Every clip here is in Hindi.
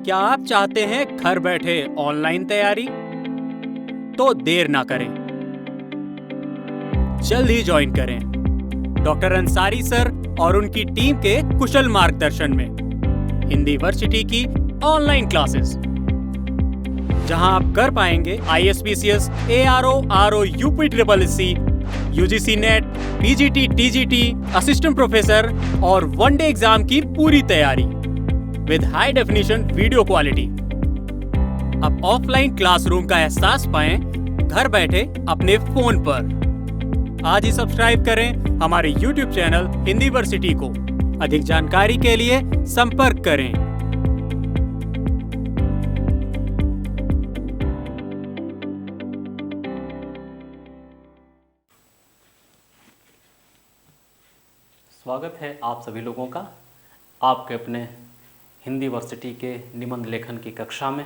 क्या आप चाहते हैं घर बैठे ऑनलाइन तैयारी? तो देर ना करें, जल्द ही ज्वाइन करें डॉक्टर अंसारी सर और उनकी टीम के कुशल मार्गदर्शन में हिंदी वर्सिटी की ऑनलाइन क्लासेस, जहां आप कर पाएंगे ISPCS, ARO, RO, UPSSC, UGC net, PGT, TGT, assistant professor और वनडे एग्जाम की पूरी तैयारी with high definition video quality. अब ऑफलाइन क्लासरूम का एहसास पाएं घर बैठे अपने फोन पर। आज ही सब्सक्राइब करें हमारे YouTube चैनल हिंदी वर्सिटी को। अधिक जानकारी के लिए संपर्क करें। स्वागत है आप सभी लोगों का आपके अपने हिंदी वर्सिटी के निबंध लेखन की कक्षा में।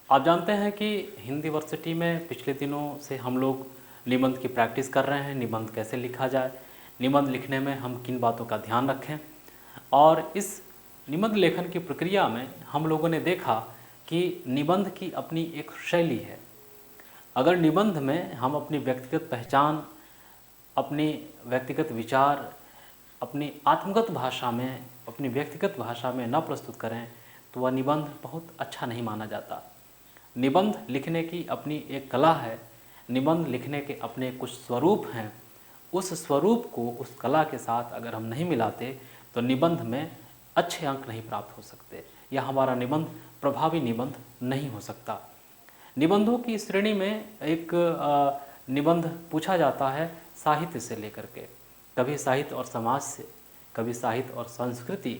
आप जानते हैं कि हिंदी वर्सिटी में पिछले दिनों से हम लोग निबंध की प्रैक्टिस कर रहे हैं। निबंध कैसे लिखा जाए, निबंध लिखने में हम किन बातों का ध्यान रखें, और इस निबंध लेखन की प्रक्रिया में हम लोगों ने देखा कि निबंध की अपनी एक शैली है। अगर निबंध में हम अपनी व्यक्तिगत पहचान, अपनी व्यक्तिगत विचार अपनी आत्मगत भाषा में, अपनी व्यक्तिगत भाषा में न प्रस्तुत करें तो वह निबंध बहुत अच्छा नहीं माना जाता। निबंध लिखने की अपनी एक कला है, निबंध लिखने के अपने कुछ स्वरूप हैं। उस स्वरूप को उस कला के साथ अगर हम नहीं मिलाते तो निबंध में अच्छे अंक नहीं प्राप्त हो सकते, या हमारा निबंध प्रभावी निबंध नहीं हो सकता। निबंधों की श्रेणी में एक निबंध पूछा जाता है साहित्य से लेकर के, कभी साहित्य और समाज से, कभी साहित्य और संस्कृति,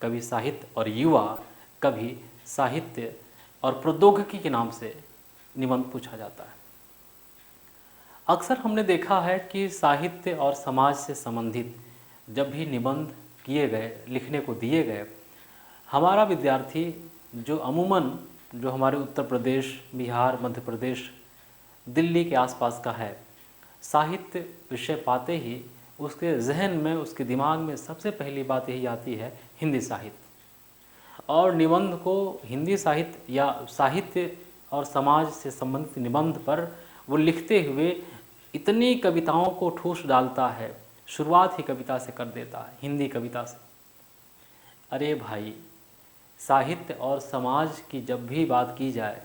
कभी साहित्य और युवा, कभी साहित्य और प्रौद्योगिकी के नाम से निबंध पूछा जाता है। अक्सर हमने देखा है कि साहित्य और समाज से संबंधित जब भी निबंध किए गए, लिखने को दिए गए, हमारा विद्यार्थी जो अमूमन जो हमारे उत्तर प्रदेश, बिहार, मध्य प्रदेश, दिल्ली के आसपास का है, साहित्य विषय पाते ही उसके जहन में, उसके दिमाग में सबसे पहली बात यही आती है हिंदी साहित्य। और निबंध को हिंदी साहित्य या साहित्य और समाज से संबंधित निबंध पर वो लिखते हुए इतनी कविताओं को ठूस डालता है, शुरुआत ही कविता से कर देता है, हिंदी कविता से। अरे भाई, साहित्य और समाज की जब भी बात की जाए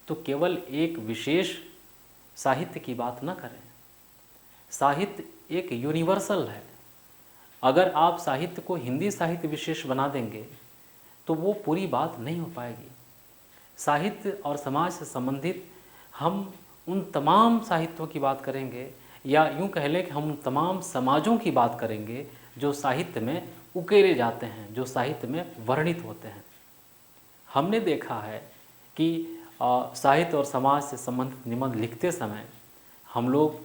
तो केवल एक विशेष साहित्य की बात न करें। साहित्य एक यूनिवर्सल है। अगर आप साहित्य को हिंदी साहित्य विशेष बना देंगे तो वो पूरी बात नहीं हो पाएगी। साहित्य और समाज से संबंधित हम उन तमाम साहित्यों की बात करेंगे, या यूँ कह लें कि हम उन तमाम समाजों की बात करेंगे जो साहित्य में उकेरे जाते हैं, जो साहित्य में वर्णित होते हैं। हमने देखा है कि साहित्य और समाज से संबंधित निबंध लिखते समय हम लोग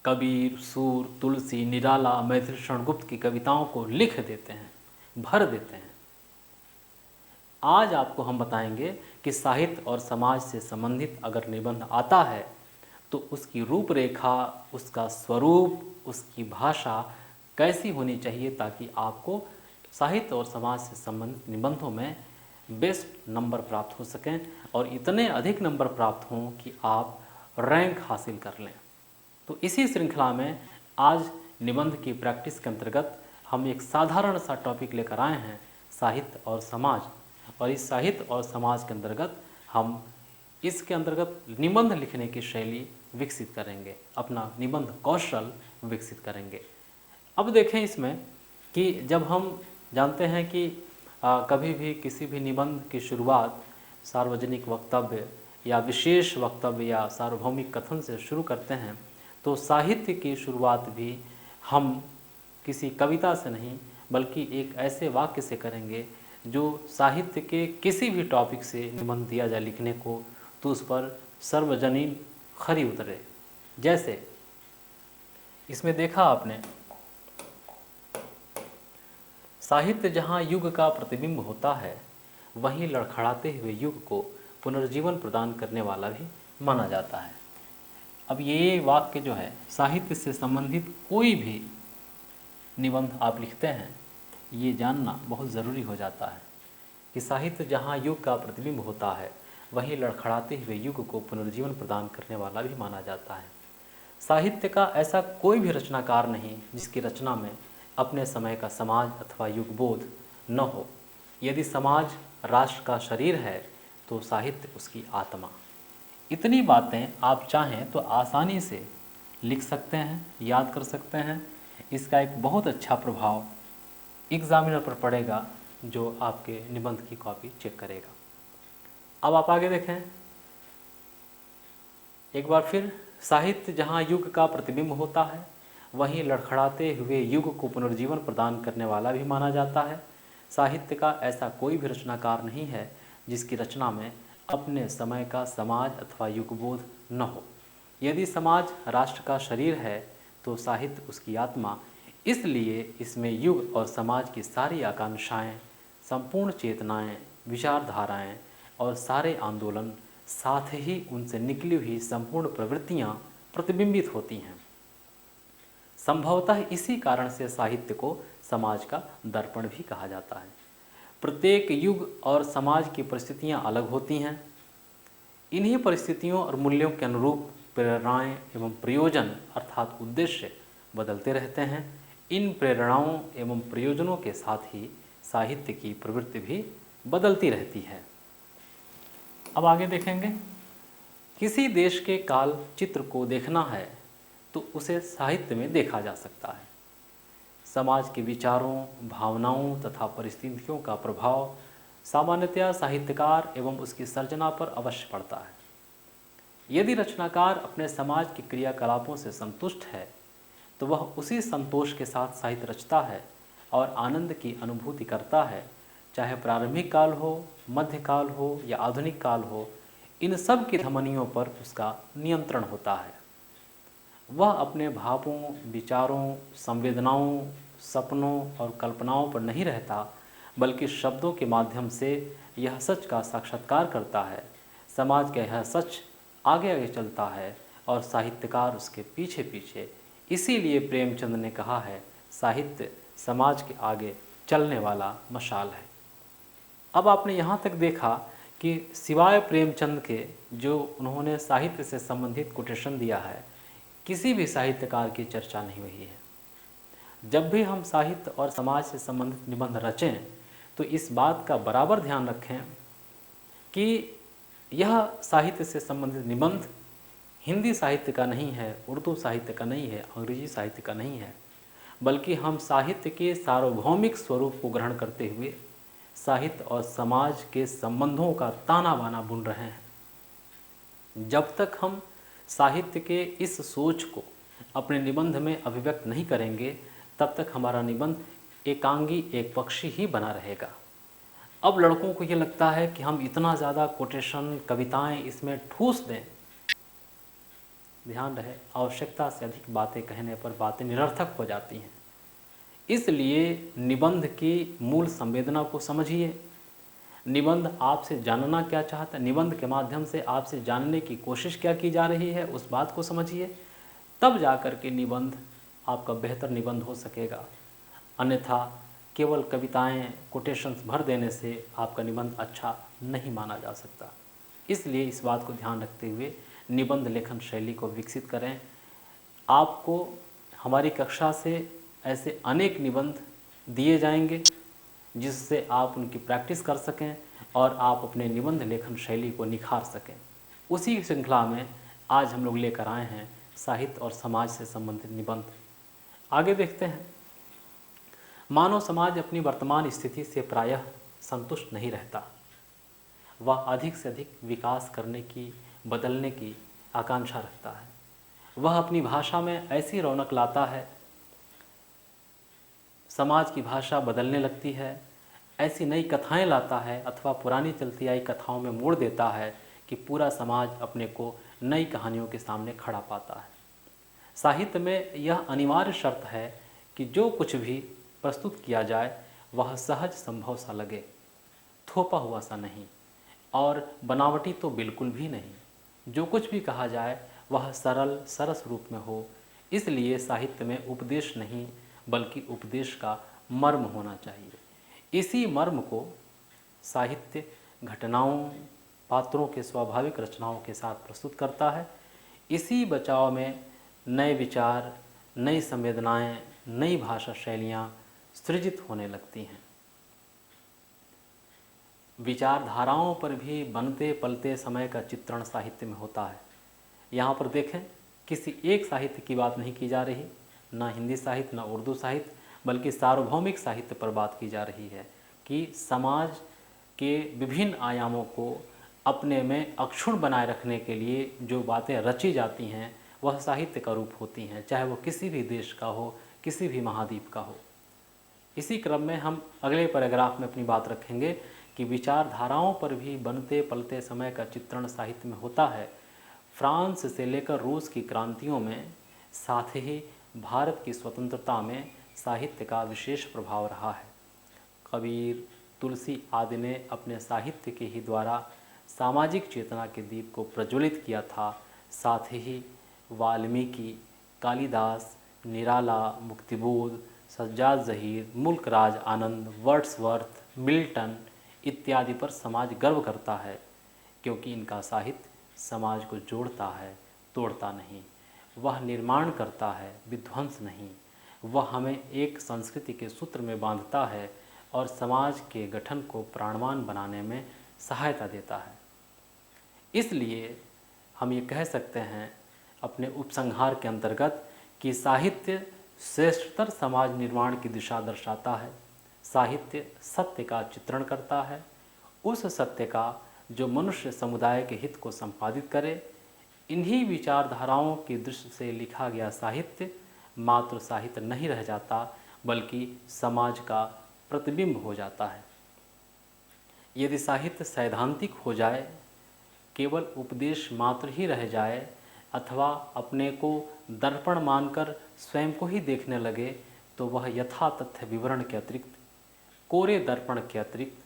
कबीर, सूर, तुलसी, निराला, मैथिली शरण गुप्त की कविताओं को लिख देते हैं, भर देते हैं। आज आपको हम बताएंगे कि साहित्य और समाज से संबंधित अगर निबंध आता है तो उसकी रूपरेखा, उसका स्वरूप, उसकी भाषा कैसी होनी चाहिए, ताकि आपको साहित्य और समाज से संबंधित निबंधों में बेस्ट नंबर प्राप्त हो सकें, और इतने अधिक नंबर प्राप्त हों कि आप रैंक हासिल कर लें। तो इसी श्रृंखला में आज निबंध की प्रैक्टिस के अंतर्गत हम एक साधारण सा टॉपिक लेकर आए हैं, साहित्य और समाज। और इस साहित्य और समाज के अंतर्गत हम इसके अंतर्गत निबंध लिखने की शैली विकसित करेंगे, अपना निबंध कौशल विकसित करेंगे। अब देखें इसमें कि जब हम जानते हैं कि कभी भी किसी भी निबंध की शुरुआत सार्वजनिक वक्तव्य या विशेष वक्तव्य या सार्वभौमिक कथन से शुरू करते हैं, तो साहित्य की शुरुआत भी हम किसी कविता से नहीं बल्कि एक ऐसे वाक्य से करेंगे जो साहित्य के किसी भी टॉपिक से निबंध दिया जाए लिखने को तो उस पर सर्वजनीन खरी उतरे। जैसे इसमें देखा आपने, साहित्य जहाँ युग का प्रतिबिंब होता है वहीं लड़खड़ाते हुए युग को पुनर्जीवन प्रदान करने वाला भी माना जाता है। अब ये वाक्य जो है, साहित्य से संबंधित कोई भी निबंध आप लिखते हैं, ये जानना बहुत ज़रूरी हो जाता है कि साहित्य जहाँ युग का प्रतिबिंब होता है, वहीं लड़खड़ाते हुए युग को पुनर्जीवन प्रदान करने वाला भी माना जाता है। साहित्य का ऐसा कोई भी रचनाकार नहीं जिसकी रचना में अपने समय का समाज अथवा युगबोध न हो। यदि समाज राष्ट्र का शरीर है तो साहित्य उसकी आत्मा। इतनी बातें आप चाहें तो आसानी से लिख सकते हैं, याद कर सकते हैं। इसका एक बहुत अच्छा प्रभाव एग्जामिनर पर पड़ेगा जो आपके निबंध की कॉपी चेक करेगा। अब आप आगे देखें एक बार फिर, साहित्य जहाँ युग का प्रतिबिंब होता है, वहीं लड़खड़ाते हुए युग को पुनर्जीवन प्रदान करने वाला भी माना जाता है। साहित्य का ऐसा कोई भी रचनाकार नहीं है जिसकी रचना में अपने समय का समाज अथवा युगबोध न हो। यदि समाज राष्ट्र का शरीर है तो साहित्य उसकी आत्मा। इसलिए इसमें युग और समाज की सारी आकांक्षाएं, संपूर्ण चेतनाएं, विचारधाराएं और सारे आंदोलन, साथ ही उनसे निकली हुई संपूर्ण प्रवृत्तियां प्रतिबिंबित होती हैं। संभवतः इसी कारण से साहित्य को समाज का दर्पण भी कहा जाता है। प्रत्येक युग और समाज की परिस्थितियां अलग होती हैं। इन्हीं परिस्थितियों और मूल्यों के अनुरूप प्रेरणाएं एवं प्रयोजन अर्थात उद्देश्य बदलते रहते हैं। इन प्रेरणाओं एवं प्रयोजनों के साथ ही साहित्य की प्रवृत्ति भी बदलती रहती है। अब आगे देखेंगे, किसी देश के काल चित्र को देखना है तो उसे साहित्य में देखा जा सकता है। समाज के विचारों, भावनाओं तथा परिस्थितियों का प्रभाव सामान्यतया साहित्यकार एवं उसकी सर्जना पर अवश्य पड़ता है। यदि रचनाकार अपने समाज के क्रियाकलापों से संतुष्ट है तो वह उसी संतोष के साथ साहित्य रचता है और आनंद की अनुभूति करता है। चाहे प्रारंभिक काल हो, मध्यकाल हो या आधुनिक काल हो, इन सब की धमनियों पर उसका नियंत्रण होता है। वह अपने भावों, विचारों, संवेदनाओं, सपनों और कल्पनाओं पर नहीं रहता, बल्कि शब्दों के माध्यम से यह सच का साक्षात्कार करता है। समाज का यह सच आगे आगे चलता है और साहित्यकार उसके पीछे पीछे। इसीलिए प्रेमचंद ने कहा है, साहित्य समाज के आगे चलने वाला मशाल है। अब आपने यहाँ तक देखा कि सिवाय प्रेमचंद के जो उन्होंने साहित्य से संबंधित कोटेशन दिया है, किसी भी साहित्यकार की चर्चा नहीं हुई है। जब भी हम साहित्य और समाज से संबंधित निबंध रचें तो इस बात का बराबर ध्यान रखें कि यह साहित्य से संबंधित निबंध हिंदी साहित्य का नहीं है, उर्दू साहित्य का नहीं है, अंग्रेजी साहित्य का नहीं है, बल्कि हम साहित्य के सार्वभौमिक स्वरूप को ग्रहण करते हुए साहित्य और समाज के संबंधों का ताना बाना बुन रहे हैं। जब तक हम साहित्य के इस सोच को अपने निबंध में अभिव्यक्त नहीं करेंगे, तब तक हमारा निबंध एकांगी, एक पक्षी ही बना रहेगा। अब लड़कों को ये लगता है कि हम इतना ज़्यादा कोटेशन, कविताएं इसमें ठूस दें। ध्यान रहे, आवश्यकता से अधिक बातें कहने पर बातें निरर्थक हो जाती हैं। इसलिए निबंध की मूल संवेदना को समझिए। निबंध आपसे जानना क्या चाहता है, निबंध के माध्यम से आपसे जानने की कोशिश क्या की जा रही है, उस बात को समझिए। तब जाकर के निबंध आपका बेहतर निबंध हो सकेगा। अन्यथा केवल कविताएं, कोटेशंस भर देने से आपका निबंध अच्छा नहीं माना जा सकता। इसलिए इस बात को ध्यान रखते हुए निबंध लेखन शैली को विकसित करें। आपको हमारी कक्षा से ऐसे अनेक निबंध दिए जाएंगे जिससे आप उनकी प्रैक्टिस कर सकें और आप अपने निबंध लेखन शैली को निखार सकें। उसी श्रृंखला में आज हम लोग लेकर आए हैं साहित्य और समाज से संबंधित निबंध। आगे देखते हैं। मानव समाज अपनी वर्तमान स्थिति से प्रायः संतुष्ट नहीं रहता। वह अधिक से अधिक विकास करने की, बदलने की आकांक्षा रखता है। वह अपनी भाषा में ऐसी रौनक लाता है, समाज की भाषा बदलने लगती है, ऐसी नई कथाएं लाता है अथवा पुरानी चलती आई कथाओं में मोड़ देता है कि पूरा समाज अपने को नई कहानियों के सामने खड़ा पाता है। साहित्य में यह अनिवार्य शर्त है कि जो कुछ भी प्रस्तुत किया जाए वह सहज संभव सा लगे, थोपा हुआ सा नहीं और बनावटी तो बिल्कुल भी नहीं। जो कुछ भी कहा जाए वह सरल सरस रूप में हो। इसलिए साहित्य में उपदेश नहीं बल्कि उपदेश का मर्म होना चाहिए। इसी मर्म को साहित्य घटनाओं, पात्रों के स्वाभाविक रचनाओं के साथ प्रस्तुत करता है। इसी बचाव में नए विचार, नई संवेदनाएं, नई भाषा शैलियाँ सृजित होने लगती हैं। विचारधाराओं पर भी बनते पलते समय का चित्रण साहित्य में होता है। यहाँ पर देखें, किसी एक साहित्य की बात नहीं की जा रही, ना हिंदी साहित्य, ना उर्दू साहित्य, बल्कि सार्वभौमिक साहित्य पर बात की जा रही है कि समाज के विभिन्न आयामों को अपने में अक्षुण्ण बनाए रखने के लिए जो बातें रची जाती हैं वह साहित्य का रूप होती हैं, चाहे वो किसी भी देश का हो, किसी भी महाद्वीप का हो। इसी क्रम में हम अगले पैराग्राफ में अपनी बात रखेंगे कि विचारधाराओं पर भी बनते पलते समय का चित्रण साहित्य में होता है। फ्रांस से लेकर रूस की क्रांतियों में, साथ ही भारत की स्वतंत्रता में साहित्य का विशेष प्रभाव रहा है। कबीर, तुलसी आदि ने अपने साहित्य के ही द्वारा सामाजिक चेतना के दीप को प्रज्वलित किया था। साथ ही वाल्मीकि, कालिदास, निराला, मुक्तिबोध, सज्जाद ज़हीर, मुल्कराज आनंद, वर्ड्सवर्थ, मिल्टन इत्यादि पर समाज गर्व करता है, क्योंकि इनका साहित्य समाज को जोड़ता है, तोड़ता नहीं। वह निर्माण करता है, विध्वंस नहीं। वह हमें एक संस्कृति के सूत्र में बांधता है और समाज के गठन को प्राणवान बनाने में सहायता देता है। इसलिए हम ये कह सकते हैं अपने उपसंहार के अंतर्गत कि साहित्य श्रेष्ठतर समाज निर्माण की दिशा दर्शाता है। साहित्य सत्य का चित्रण करता है, उस सत्य का जो मनुष्य समुदाय के हित को संपादित करे। इन्हीं विचारधाराओं की दृष्टि से लिखा गया साहित्य मात्र साहित्य नहीं रह जाता, बल्कि समाज का प्रतिबिंब हो जाता है। यदि साहित्य सैद्धांतिक हो जाए, केवल उपदेश मात्र ही रह जाए, अथवा अपने को दर्पण मानकर स्वयं को ही देखने लगे, तो वह यथातथ्य विवरण के अतिरिक्त, कोरे दर्पण के अतिरिक्त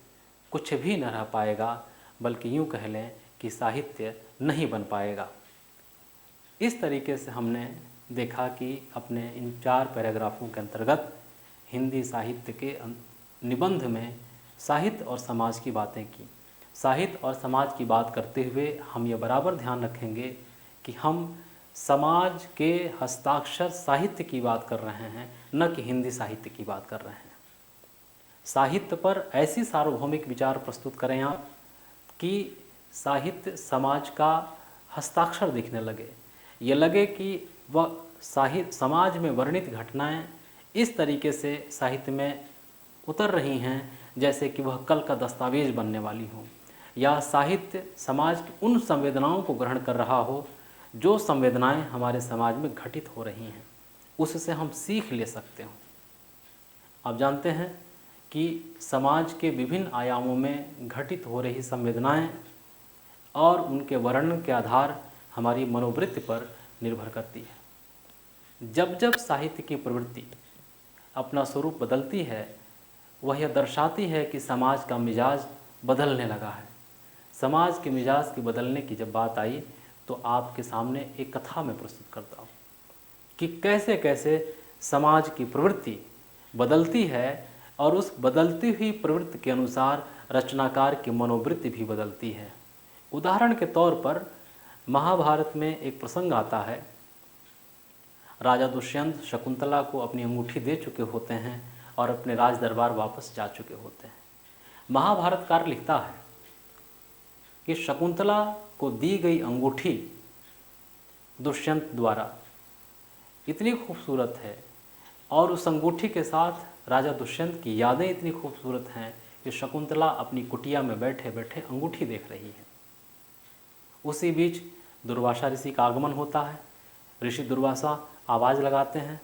कुछ भी न रह पाएगा, बल्कि यूँ कह लें कि साहित्य नहीं बन पाएगा। इस तरीके से हमने देखा कि अपने इन 4 पैराग्राफों के अंतर्गत हिंदी साहित्य के निबंध में साहित्य और समाज की बातें की। साहित्य और समाज की बात करते हुए हम ये बराबर ध्यान रखेंगे कि हम समाज के हस्ताक्षर साहित्य की बात कर रहे हैं, न कि हिंदी साहित्य की बात कर रहे हैं। साहित्य पर ऐसी सार्वभौमिक विचार प्रस्तुत करें आप कि साहित्य समाज का हस्ताक्षर दिखने लगे, ये लगे कि वह साहित्य समाज में वर्णित घटनाएं इस तरीके से साहित्य में उतर रही हैं जैसे कि वह कल का दस्तावेज बनने वाली हों, या साहित्य समाज की उन संवेदनाओं को ग्रहण कर रहा हो जो संवेदनाएं हमारे समाज में घटित हो रही हैं, उससे हम सीख ले सकते हो। आप जानते हैं कि समाज के विभिन्न आयामों में घटित हो रही संवेदनाएं और उनके वर्णन के आधार हमारी मनोवृत्ति पर निर्भर करती है। जब जब साहित्य की प्रवृत्ति अपना स्वरूप बदलती है, वह यह दर्शाती है कि समाज का मिजाज बदलने लगा है। समाज के मिजाज के बदलने की जब बात आई तो आपके सामने एक कथा में प्रस्तुत करता हूँ कि कैसे कैसे समाज की प्रवृत्ति बदलती है और उस बदलती हुई प्रवृत्ति के अनुसार रचनाकार की मनोवृत्ति भी बदलती है। उदाहरण के तौर पर महाभारत में एक प्रसंग आता है। राजा दुष्यंत शकुंतला को अपनी अंगूठी दे चुके होते हैं और अपने राज दरबार वापस जा चुके होते हैं। महाभारतकार लिखता है कि शकुंतला को दी गई अंगूठी दुष्यंत द्वारा इतनी खूबसूरत है और उस अंगूठी के साथ राजा दुष्यंत की यादें इतनी खूबसूरत हैं कि शकुंतला अपनी कुटिया में बैठे बैठे अंगूठी देख रही है। उसी बीच दुर्वासा ऋषि का आगमन होता है। ऋषि दुर्वासा आवाज़ लगाते हैं,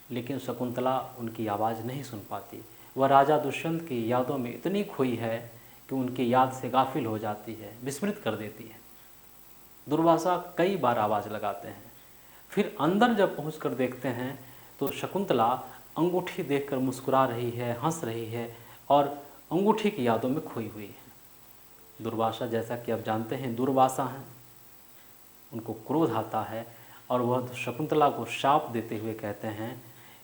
लेकिन शकुंतला उनकी आवाज़ नहीं सुन पाती। वह राजा दुष्यंत की यादों में इतनी खोई है कि उनकी याद से गाफिल हो जाती है, विस्मृत कर देती है। दुर्वासा कई बार आवाज़ लगाते हैं, फिर अंदर जब पहुंचकर देखते हैं तो शकुंतला अंगूठी देखकर मुस्कुरा रही है, हंस रही है और अंगूठी की यादों में खोई हुई है। दुर्वासा, जैसा कि आप जानते हैं, दुर्वासा हैं, उनको क्रोध आता है और वह शकुंतला को शाप देते हुए कहते हैं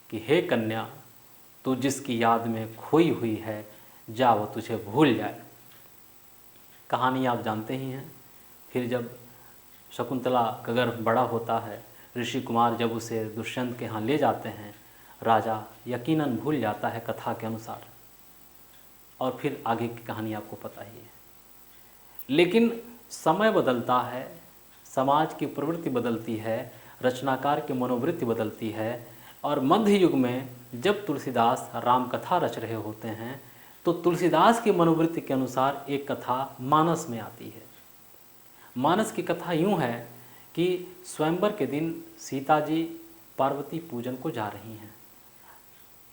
कि हे कन्या, तू जिसकी याद में खोई हुई है, जा वो तुझे भूल जाए। कहानी आप जानते ही हैं। फिर जब शकुंतला का गर्भ बड़ा होता है, ऋषि कुमार जब उसे दुष्यंत के यहाँ ले जाते हैं, राजा यकीनन भूल जाता है कथा के अनुसार, और फिर आगे की कहानी आपको पता ही है। लेकिन समय बदलता है, समाज की प्रवृत्ति बदलती है, रचनाकार की मनोवृत्ति बदलती है, और मध्य युग में जब तुलसीदास राम कथा रच रहे होते हैं तो तुलसीदास की मनोवृत्ति के अनुसार एक कथा मानस में आती है। मानस की कथा यूँ है कि स्वयंवर के दिन सीता जी पार्वती पूजन को जा रही हैं।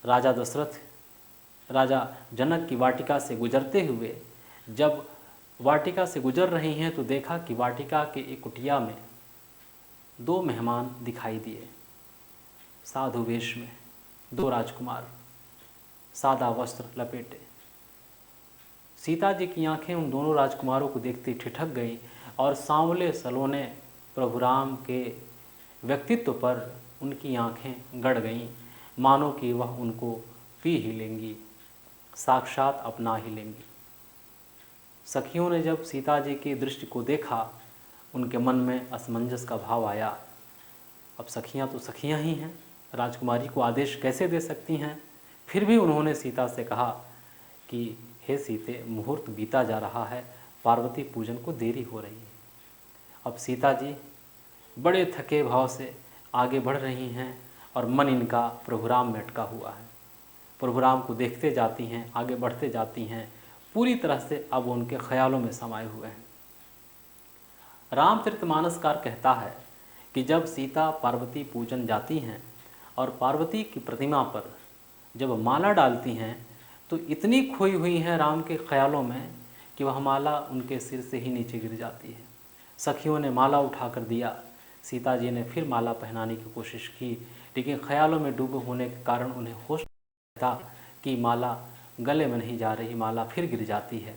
राजा दशरथ राजा जनक की वाटिका से गुजरते हुए जब वाटिका से गुजर रही हैं तो देखा कि वाटिका के एक कुटिया में दो मेहमान दिखाई दिए, साधु वेश में, दो राजकुमार सादा वस्त्र लपेटे। सीता जी की आंखें उन दोनों राजकुमारों को देखते ठिठक गईं और सांवले सलोने प्रभु राम के व्यक्तित्व पर उनकी आंखें गड़ गईं, मानो कि वह उनको पी ही लेंगी, साक्षात अपना ही लेंगी। सखियों ने जब सीता जी की दृष्टि को देखा, उनके मन में असमंजस का भाव आया। अब सखियां तो सखियां ही हैं, राजकुमारी को आदेश कैसे दे सकती हैं। फिर भी उन्होंने सीता से कहा कि हे सीते, मुहूर्त बीता जा रहा है, पार्वती पूजन को देरी हो रही है। अब सीता जी बड़े थके भाव से आगे बढ़ रही हैं और मन इनका प्रभुराम में अटका हुआ है। प्रभुराम को देखते जाती हैं, आगे बढ़ते जाती हैं, पूरी तरह से अब उनके ख्यालों में समाये हुए हैं। रामचरितमानसकार कहता है कि जब सीता पार्वती पूजन जाती हैं और पार्वती की प्रतिमा पर जब माला डालती हैं तो इतनी खोई हुई हैं राम के ख्यालों में कि वह माला उनके सिर से ही नीचे गिर जाती है। सखियों ने माला उठाकर दिया, सीता जी ने फिर माला पहनाने की कोशिश की, लेकिन ख्यालों में डूबे होने के कारण उन्हें होश था कि माला गले में नहीं जा रही, माला फिर गिर जाती है।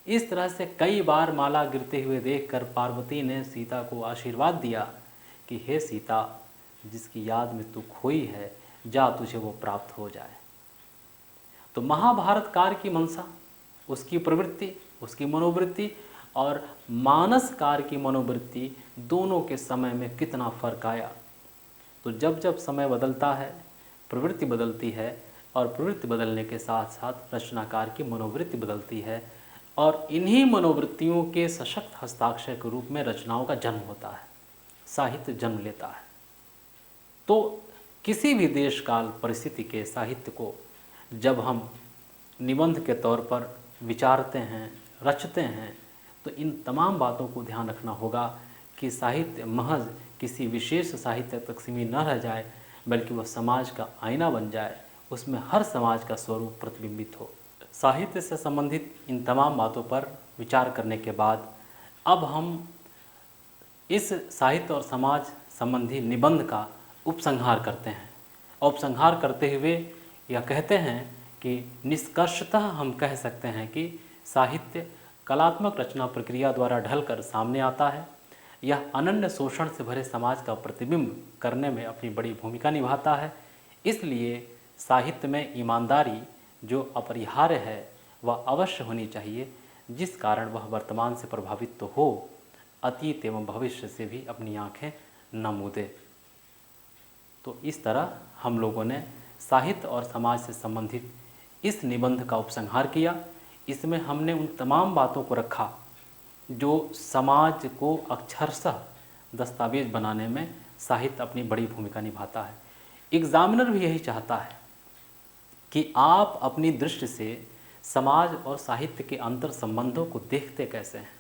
इस तरह से कई बार माला गिरते हुए देखकर पार्वती ने सीता को आशीर्वाद दिया कि हे सीता, जिसकी याद में तू खोई है, जा तुझे वो प्राप्त हो जाए। तो महाभारत काल की मंशा, उसकी प्रवृत्ति, उसकी मनोवृत्ति और मानस काल की मनोवृत्ति, दोनों के समय में कितना फर्क आया। तो जब जब समय बदलता है, प्रवृत्ति बदलती है, और प्रवृत्ति बदलने के साथ साथ रचनाकार की मनोवृत्ति बदलती है, और इन्हीं मनोवृत्तियों के सशक्त हस्ताक्षर के रूप में रचनाओं का जन्म होता है, साहित्य जन्म लेता है। तो किसी भी देश काल परिस्थिति के साहित्य को जब हम निबंध के तौर पर विचारते हैं, रचते हैं, तो इन तमाम बातों को ध्यान रखना होगा कि साहित्य महज किसी विशेष साहित्य तक सीमित न रह जाए, बल्कि वह समाज का आईना बन जाए, उसमें हर समाज का स्वरूप प्रतिबिंबित हो। साहित्य से संबंधित इन तमाम बातों पर विचार करने के बाद अब हम इस साहित्य और समाज संबंधी निबंध का उपसंहार करते हैं। उपसंहार करते हुए यह कहते हैं कि निष्कर्षतः हम कह सकते हैं कि साहित्य कलात्मक रचना प्रक्रिया द्वारा ढलकर सामने आता है। यह अनन्य शोषण से भरे समाज का प्रतिबिंब करने में अपनी बड़ी भूमिका निभाता है। इसलिए साहित्य में ईमानदारी जो अपरिहार्य है वह अवश्य होनी चाहिए, जिस कारण वह वर्तमान से प्रभावित तो हो, अतीत एवं भविष्य से भी अपनी आंखें न मूंदे। तो इस तरह हम लोगों ने साहित्य और समाज से संबंधित इस निबंध का उपसंहार किया। इसमें हमने उन तमाम बातों को रखा जो समाज को अक्षरशः दस्तावेज बनाने में साहित्य अपनी बड़ी भूमिका निभाता है। एग्जामिनर भी यही चाहता है कि आप अपनी दृष्टि से समाज और साहित्य के अंतर संबंधों को देखते कैसे हैं।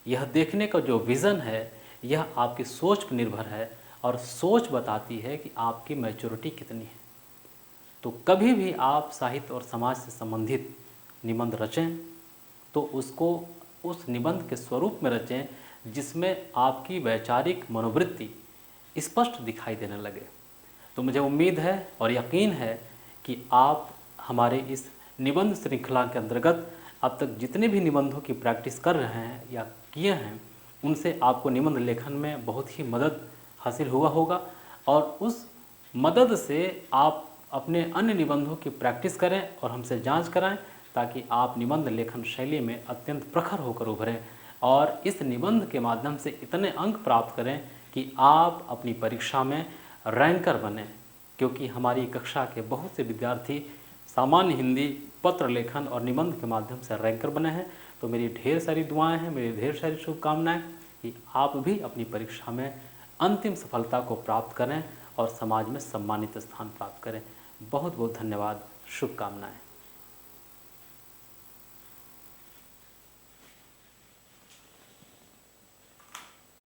यह देखने का जो विज़न है, यह आपकी सोच पर निर्भर है, और सोच बताती है कि आपकी मैच्योरिटी कितनी है। तो कभी भी आप साहित्य और समाज से संबंधित निबंध रचें तो उसको उस निबंध के स्वरूप में रचें जिसमें आपकी वैचारिक मनोवृत्ति स्पष्ट दिखाई देने लगे। तो मुझे उम्मीद है और यकीन है कि आप हमारे इस निबंध श्रृंखला के अंतर्गत अब तक जितने भी निबंधों की प्रैक्टिस कर रहे हैं या किए हैं, उनसे आपको निबंध लेखन में बहुत ही मदद हासिल हुआ होगा, और उस मदद से आप अपने अन्य निबंधों की प्रैक्टिस करें और हमसे जांच कराएं, ताकि आप निबंध लेखन शैली में अत्यंत प्रखर होकर उभरें और इस निबंध के माध्यम से इतने अंक प्राप्त करें कि आप अपनी परीक्षा में रैंकर बने। क्योंकि हमारी कक्षा के बहुत से विद्यार्थी सामान्य हिंदी, पत्र लेखन और निबंध के माध्यम से रैंकर बने हैं। तो मेरी ढेर सारी दुआएं हैं, मेरी ढेर सारी शुभकामनाएं कि आप भी अपनी परीक्षा में अंतिम सफलता को प्राप्त करें और समाज में सम्मानित स्थान प्राप्त करें। बहुत बहुत धन्यवाद, शुभकामनाएं।